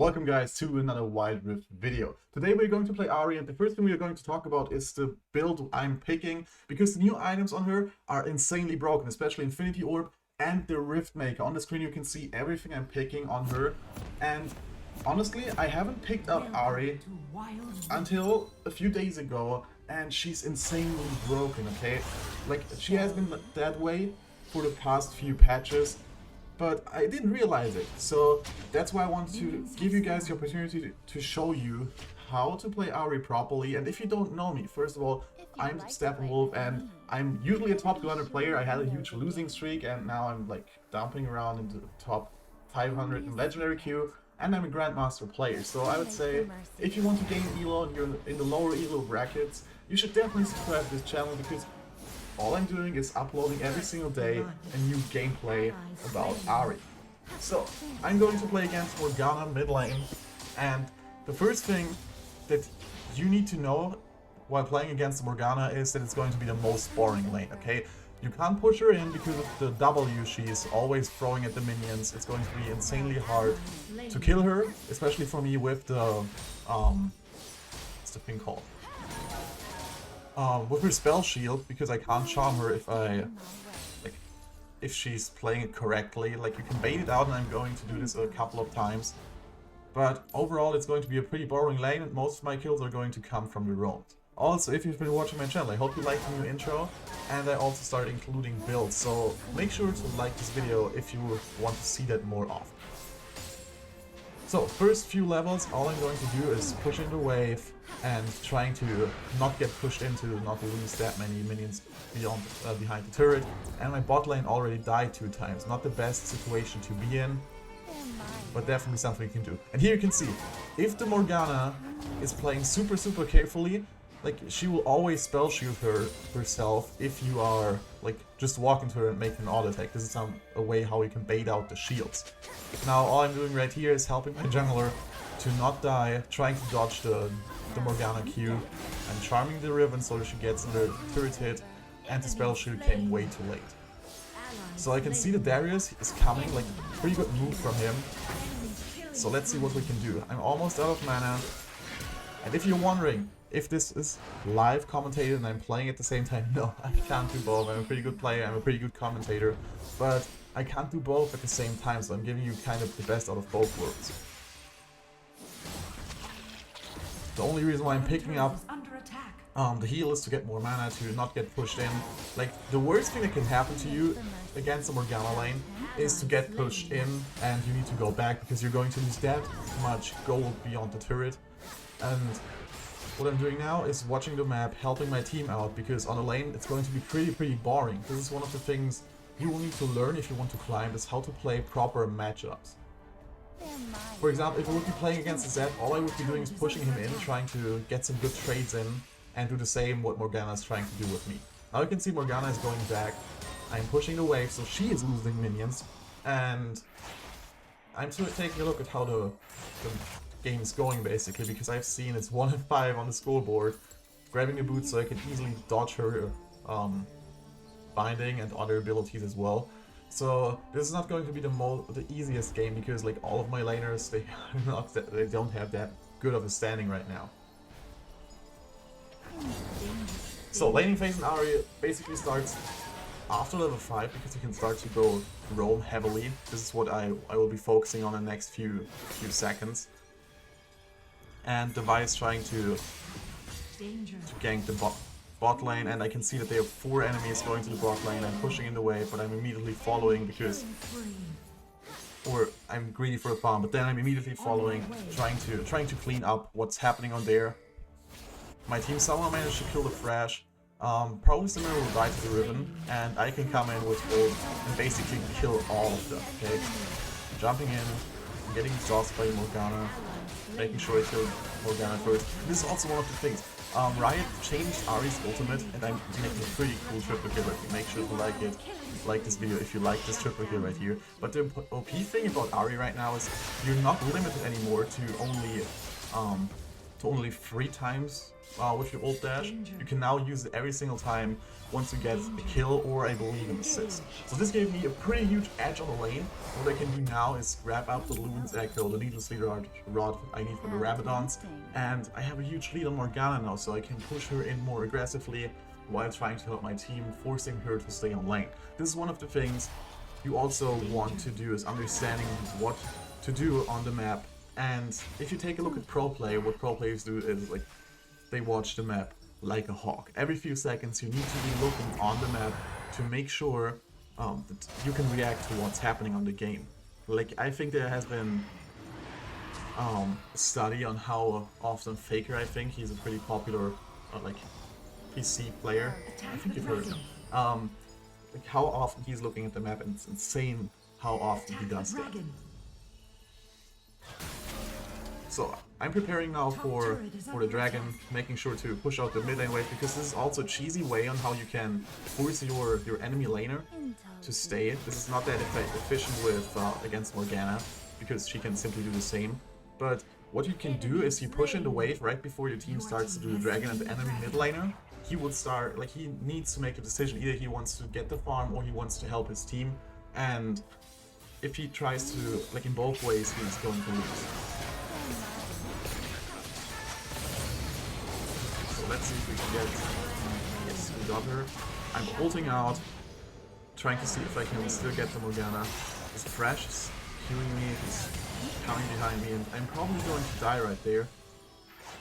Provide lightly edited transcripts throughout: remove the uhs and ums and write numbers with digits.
Welcome guys to another Wild Rift video. Today we're going to play Ahri, and the first thing we're going to talk about is the build I'm picking, because the new items on her are insanely broken, especially Infinity Orb and the Rift Maker. On the screen you can see everything I'm picking on her, and honestly I haven't picked up Ahri until a few days ago, and she's insanely broken, okay? Like, she has been that way for the past few patches, but I didn't realize it. So that's why I wanted to give you guys the opportunity to show you how to play Ahri properly. And if you don't know me, first of all, I'm Steppenwolf, and I'm usually a top 200 player. I had a huge losing streak, and now I'm like dumping around into the top 500 in Legendary queue, and I'm a Grandmaster player. So I would say, if you want to gain elo and you're in the lower elo brackets, you should definitely subscribe to this channel, because all I'm doing is uploading every single day a new gameplay about Ahri. So, I'm going to play against Morgana mid lane, and the first thing that you need to know while playing against Morgana is that it's going to be the most boring lane, okay? You can't push her in because of the W she's always throwing at the minions. It's going to be insanely hard to kill her, especially for me with the, what's the thing called? With her spell shield, because I can't charm her if she's playing it correctly. Like, you can bait it out, and I'm going to do this a couple of times. But overall, it's going to be a pretty boring lane, and most of my kills are going to come from the roams. Also, if you've been watching my channel, I hope you liked the new intro, and I also started including builds, so make sure to like this video if you want to see that more often. So, first few levels, all I'm going to do is push in the wave and trying to not get pushed into, not lose that many minions beyond behind the turret. And my bot lane already died 2 times. Not the best situation to be in, but definitely something you can do. And here you can see, if the Morgana is playing super carefully, like, she will always spell shield herself if you are like just walking to her and making an auto attack. This is a way how you can bait out the shields. Now all I'm doing right here is helping my jungler to not die, trying to dodge the Morgana Q, and charming the Riven so she gets the turret hit, and the spell shield came way too late. So I can see that Darius is coming, like, pretty good move from him. So let's see what we can do. I'm almost out of mana, and if you're wondering if this is live commentated and I'm playing at the same time, no, I can't do both. I'm a pretty good player, I'm a pretty good commentator, but I can't do both at the same time, so I'm giving you kind of the best out of both worlds. The only reason why I'm picking up the heal is to get more mana, to not get pushed in. Like, the worst thing that can happen to you against a Morgana lane is to get pushed in and you need to go back, because you're going to lose that much gold beyond the turret. And what I'm doing now is watching the map, helping my team out, because on a lane it's going to be pretty boring. This is one of the things you will need to learn if you want to climb, is how to play proper matchups. For example, if I would be playing against a Zed, all I would be doing is pushing him in, trying to get some good trades in, and do the same what Morgana is trying to do with me. Now you can see Morgana is going back, I'm pushing the wave, so she is losing minions, and I'm taking a look at how the game's going, basically, because I've seen it's 1-5 on the scoreboard, grabbing the boots so I can easily dodge her binding and other abilities as well. So this is not going to be the easiest game, because like all of my laners, they don't have that good of a standing right now. So laning phase in Ahri basically starts after level 5, because you can start to go roam heavily. This is what I will be focusing on in the next few seconds. And the Vi is trying to gank the bot lane, and I can see that they have 4 enemies going to the bot lane. I'm pushing in the wave, but I'm immediately following because... Or I'm greedy for a farm, but then I'm immediately following, trying to clean up what's happening on there. My team somehow managed to kill the Thrash. Probably someone will die to the Riven, and I can come in with ult and basically kill all of them, okay? Jumping in, getting exhausted by Morgana, making sure I kill Morgana first. This is also one of the things. Riot changed Ahri's ultimate, and I'm making a pretty cool triple kill right here. Make sure to like it, like this video if you like this triple kill right here. But the OP thing about Ahri right now is you're not limited anymore to only to only 3 times with your ult dash. You can now use it every single time once you get a kill or I believe an assist. So this gave me a pretty huge edge on the lane. What I can do now is grab out the Lumen's Echo, the needless leader rod I need for the Rabadons, and I have a huge lead on Morgana now, so I can push her in more aggressively while trying to help my team, forcing her to stay on lane. This is one of the things you also want to do, is understanding what to do on the map. And if you take a look at pro play, what pro players do is like they watch the map like a hawk. Every few seconds you need to be looking on the map to make sure that you can react to what's happening on the game. Like, I think there has been a study on how often Faker, I think he's a pretty popular like PC player, I think you've heard of him, like how often he's looking at the map, and it's insane how often he does that. So I'm preparing now for the dragon, making sure to push out the mid lane wave, because this is also a cheesy way on how you can force your enemy laner to stay. This is not that efficient with against Morgana, because she can simply do the same. But what you can do is you push in the wave right before your team starts to do the dragon, and the enemy mid laner, he would start, like, he needs to make a decision. Either he wants to get the farm or he wants to help his team. And if he tries to, like, in both ways, he's going to lose. So let's see if we can get... Yes, we got her. I'm ulting out, trying to see if I can still get the Morgana. This Thresh is healing me, he's coming behind me, and I'm probably going to die right there.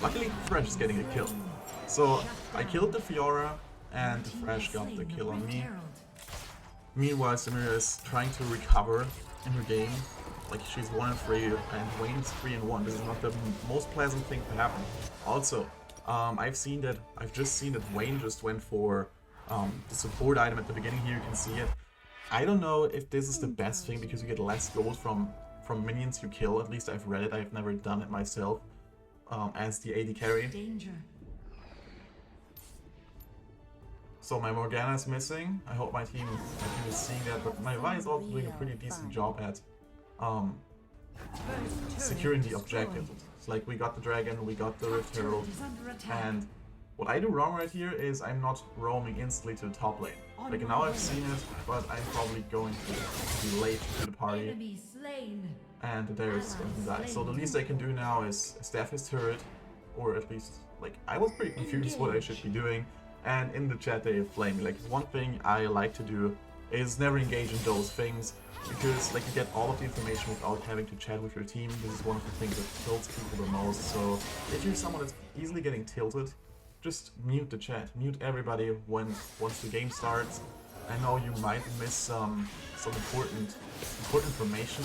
Luckily, Thresh is getting a kill. So I killed the Fiora, and the Thresh got the kill on me. Meanwhile, Samira is trying to recover in her game. Like, she's 1-3 and Wayne's 3-1. This is not the most pleasant thing to happen. Also, I've just seen that Wayne just went for the support item at the beginning. Here you can see it. I don't know if this is the best thing, because you get less gold from minions you kill. At least I've read it. I've never done it myself as the AD carry. So my Morgana is missing. I hope my team is seeing that, but my Vi is also doing a pretty decent job at securing the objective. It's like, we got the dragon, we got the Rift Herald, and what I do wrong right here is I'm not roaming instantly to the top lane. Like, now I've seen it, but I'm probably going to be late to the party, and the Darius is going to die. So the least I can do now is staff his turret, or at least, like, I was pretty confused what I should be doing. And in the chat they flame me. Like, one thing I like to do is never engage in those things, because like you get all of the information without having to chat with your team. This is one of the things that tilts people the most. So if you're someone that's easily getting tilted, just mute the chat, mute everybody once the game starts. I know you might miss some important information.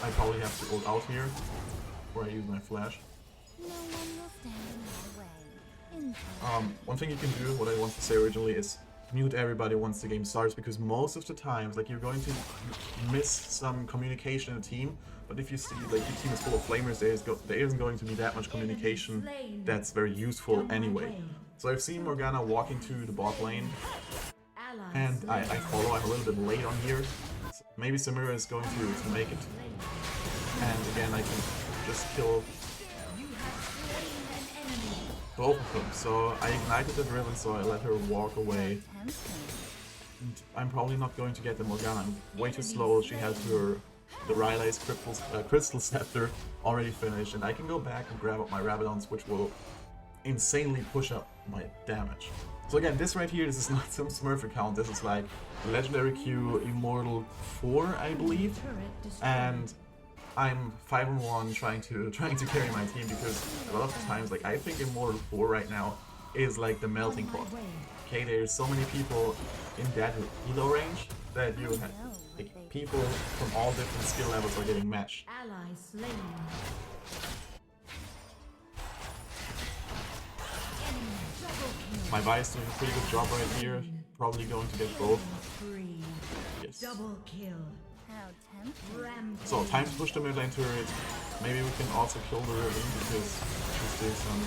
I probably have to ult out here, or I use my flash. One thing you can do, what I wanted to say originally, is mute everybody once the game starts, because most of the times, like, you're going to miss some communication in the team, but if you see, like, your team is full of flamers, there isn't going to be that much communication that's very useful anyway. So I've seen Morgana walking to the bot lane, and I follow. I'm a little bit late on here. Maybe Samira is going to make it, and again I can just kill both of them. So I ignited the Driven, so I let her walk away. And I'm probably not going to get the Morgana. I'm way too slow. She has the Riley's Crystal Scepter already finished, and I can go back and grab up my Rabadons, which will insanely push up my damage. So again, this right here, this is not some Smurf account. This is like Legendary Q Immortal 4, I believe, and I'm 5-1 trying to carry my team, because a lot of the times, like, I think Immortal 4 right now is like the melting pot. Okay, there's so many people in that elo range that you have, like, people from all different skill levels are getting matched. My Vi is doing a pretty good job right here. Probably going to get both. Yes. So, time to push the mid lane turret. Maybe we can also kill the Riven, because she's doing some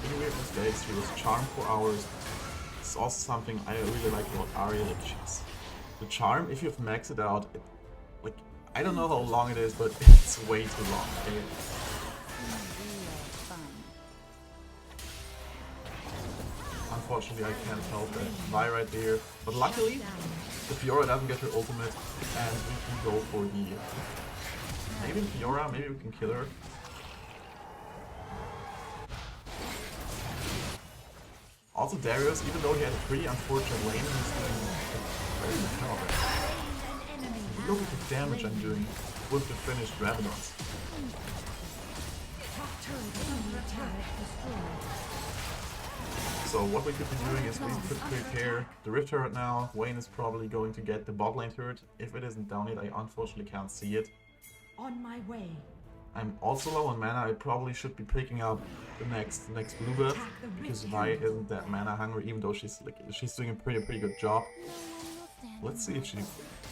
pretty weird mistakes. She was charmed for hours. It's also something I really like about Ahri. Like, she's the charm, if you've maxed it out, like, I don't know how long it is, but it's way too long. Okay? unfortunately I can't help that Vi right there. But luckily, the Fiora doesn't get her ultimate, and we can go for the... Maybe Fiora, maybe we can kill her. Also Darius, even though he had a pretty unfortunate lane, he's doing very good job. Look at the damage I'm doing with the finished Rabadons. So what we could be doing is we could prepare the Rift Turret now. Wayne is probably going to get the bot lane turret. If it isn't down yet, I unfortunately can't see it. On my way. I'm also low on mana. I probably should be picking up the next blue buff because Vi isn't that mana hungry, even though she's doing a pretty good job. Let's see if she...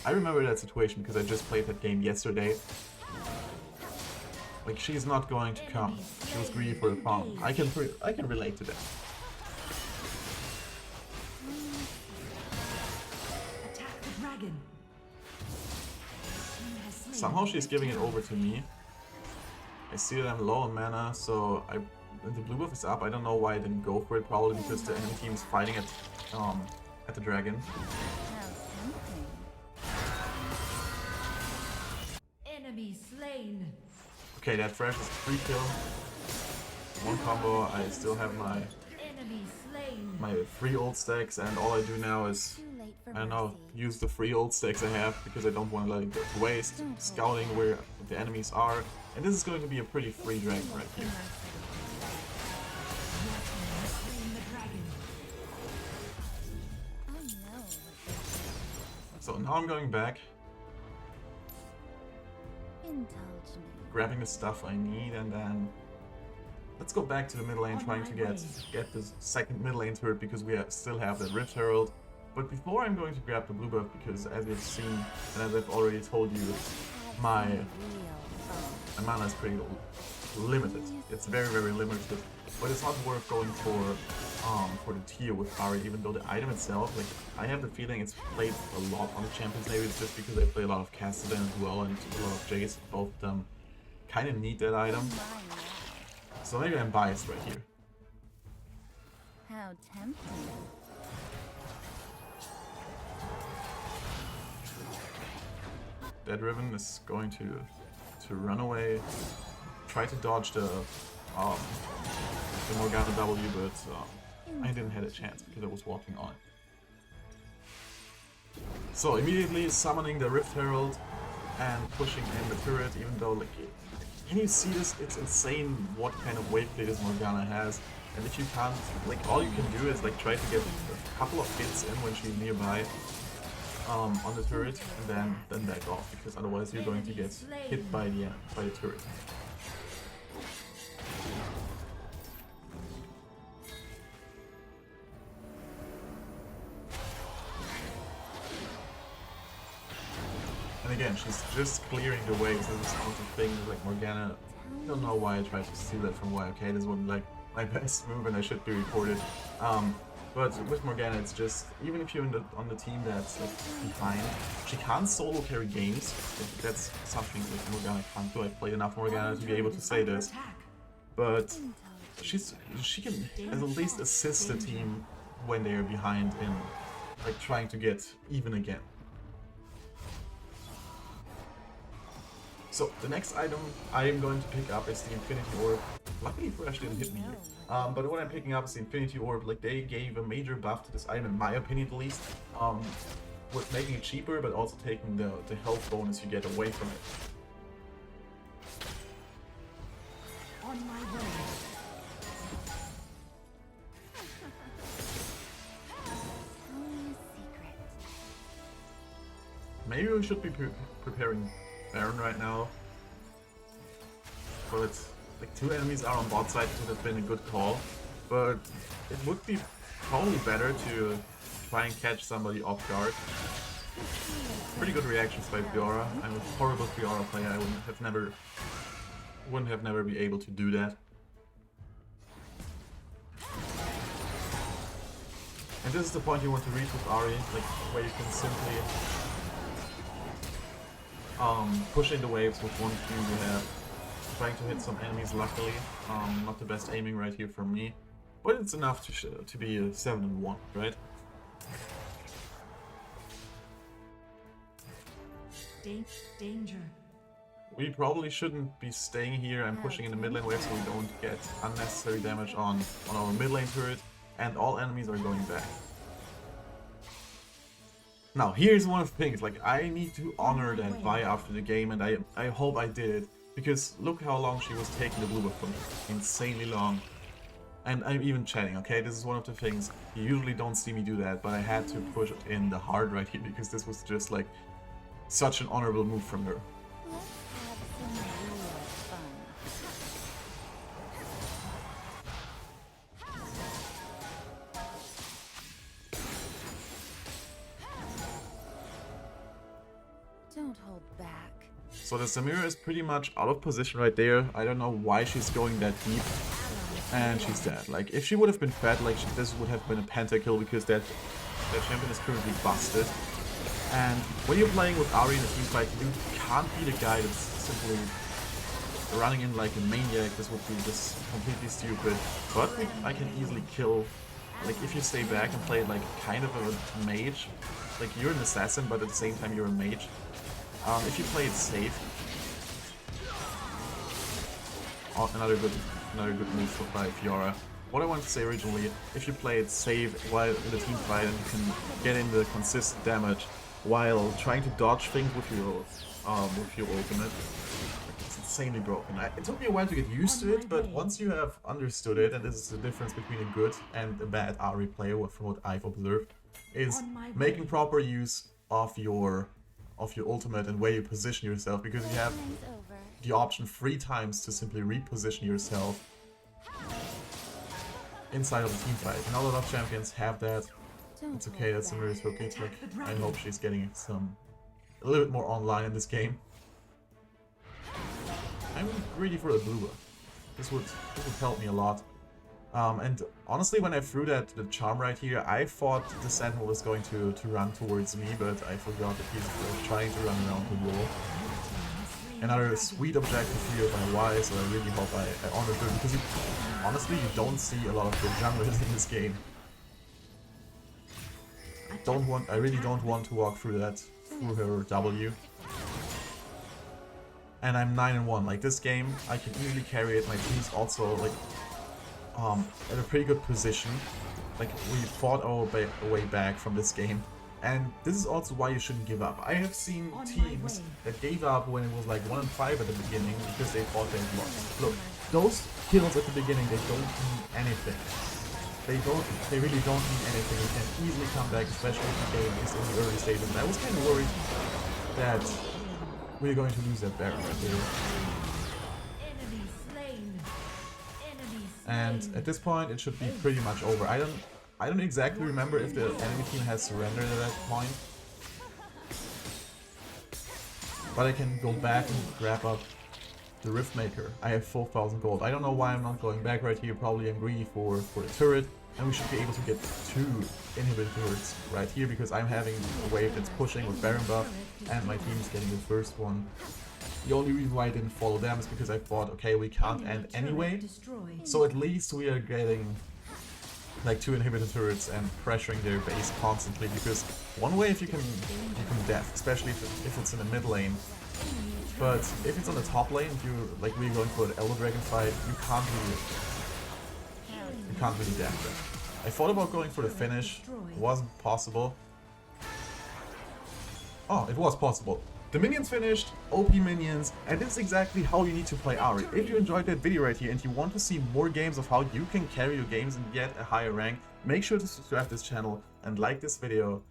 I remember that situation because I just played that game yesterday. Like, she's not going to come. She was greedy for the farm. I can relate to that. Attack the dragon. Somehow she's giving it over to me. I see that I'm low on mana, so the blue buff is up. I don't know why I didn't go for it. Probably because the enemy team is fighting at the dragon. Enemy slain. Okay, that Thresh is 3 kill. One combo. I still have my Enemy slain. 3 old stacks, and all I do now is, I don't know, use the 3 old stacks I have because I don't want to let it go to waste. Scouting where the enemies are, and this is going to be a pretty free dragon right here. So now I'm going back, grabbing the stuff I need, and then let's go back to the mid lane, trying to get this second mid lane turret because we still have the Rift Herald. But before I'm going to grab the blue buff because, as you've seen and as I've already told you, my mana is pretty limited. It's very limited, but it's not worth going for the tier with Ahri, even though the item itself, like, I have the feeling it's played a lot on the champions. Maybe it's just because I play a lot of Cassidy as well and a lot of Jace. Both of them kind of need that item, so maybe I'm biased right here. How tempting. That Riven is going to run away, try to dodge the Morgana W, but I didn't have a chance because I was walking on. So immediately summoning the Rift Herald and pushing in the turret, even though, like, can you see this? It's insane what kind of wave play this Morgana has. And if you can't, like, all you can do is like try to get a couple of hits in when she's nearby on the turret, and then back off, because otherwise you're going to get hit by the turret. And again, she's just clearing the waves. This is one of the things like Morgana. I don't know why I tried to steal that from YOK. This wasn't like my best move, and I should be reported. But with Morgana, it's just, even if you're on the team that's like behind, she can't solo carry games. That's something that Morgana can't do. I've played enough Morgana to be able to say this. But she can at least assist the team when they are behind in like trying to get even again. So the next item I am going to pick up is the Infinity Orb. Luckily Thresh didn't hit me here. But what I'm picking up is the Infinity Orb. Like, they gave a major buff to this item, in my opinion at least, with making it cheaper, but also taking the health bonus you get away from it. On my way. Maybe we should be preparing Baron right now, but like 2 enemies are on bot side, it would have been a good call, but it would be probably better to try and catch somebody off guard. Pretty good reactions by Fiora. I'm a horrible Fiora player. I wouldn't have never be able to do that. And this is the point you want to reach with Ahri, like where you can simply push in the waves with one Q you have, trying to hit some enemies luckily. Not the best aiming right here for me, but it's enough to be a 7-1, right? Danger. We probably shouldn't be staying here and pushing in the mid lane wave so we don't get unnecessary damage on our mid lane turret, and all enemies are going back. Now, here's one of the things, like, I need to honor that Vi after the game, and I hope I did it, because look how long she was taking the blue buff from me. Insanely long. And I'm even chatting, okay? This is one of the things, you usually don't see me do that, but I had to push in the hard right here, because this was just, like, such an honorable move from her. Let's have some real fun. Don't hold back. So the Samira is pretty much out of position right there. I don't know why she's going that deep. And she's dead. Like, if she would have been fed, like, this would have been a pentakill, because that champion is currently busted. And when you're playing with Ahri in a team fight, you can't be the guy that's simply running in like a maniac. This would be just completely stupid. But I can easily kill, like, if you stay back and play like kind of a mage. Like, you're an assassin, but at the same time you're a mage. If you play it safe. Oh, another good move by Fiora. What I wanted to say originally, if you play it safe while in the team fight and you can get in the consistent damage while trying to dodge things with your ultimate, it's insanely broken. It took me a while to get used to it, but once you have understood it, and this is the difference between a good and a bad Ahri player, from what I've observed, is making proper use of your ultimate and where you position yourself, because you have the option 3 times to simply reposition yourself inside of the team fight. Not a lot of champions have that. It's okay, that's some really okay. Like, I hope she's getting a little bit more online in this game. I'm greedy for the blue buff. This would help me a lot. And honestly, when I threw the charm right here, I thought the Sentinel was going to run towards me, but I forgot that he's trying to run around the wall. Another sweet objective here by Y, so I really hope I honor her, because honestly, you don't see a lot of good junglers in this game. I really don't want to walk through her W. And I'm 9-1. Like, this game, I can easily carry it. My team's also like at a pretty good position. Like, we fought our way back from this game. And this is also why you shouldn't give up. I have seen teams that gave up when it was like 1-5 at the beginning because they thought they had lost. Look, those kills at the beginning, they don't mean anything. They really don't mean anything. You can easily come back, especially if the game is in the early stages. And I was kind of worried that we're going to lose that Baron right there. And at this point, it should be pretty much over. I don't exactly remember if the enemy team has surrendered at that point. But I can go back and grab up the Riftmaker. I have 4,000 gold. I don't know why I'm not going back right here. Probably I'm greedy for the turret. And we should be able to get 2 inhibitor turrets right here, because I'm having a wave that's pushing with Baron buff and my team is getting the first one. The only reason why I didn't follow them is because I thought, okay, we can't end anyway. So at least we are getting like 2 inhibitor turrets and pressuring their base constantly, because one wave you can death, especially if it's in the mid lane. But if it's on the top lane, if we're going for an Elder Dragon fight, you can't really death them. I thought about going for the finish. It wasn't possible. Oh, it was possible. The minions finished, OP minions, and this is exactly how you need to play Ahri. If you enjoyed that video right here and you want to see more games of how you can carry your games and get a higher rank, make sure to subscribe to this channel and like this video.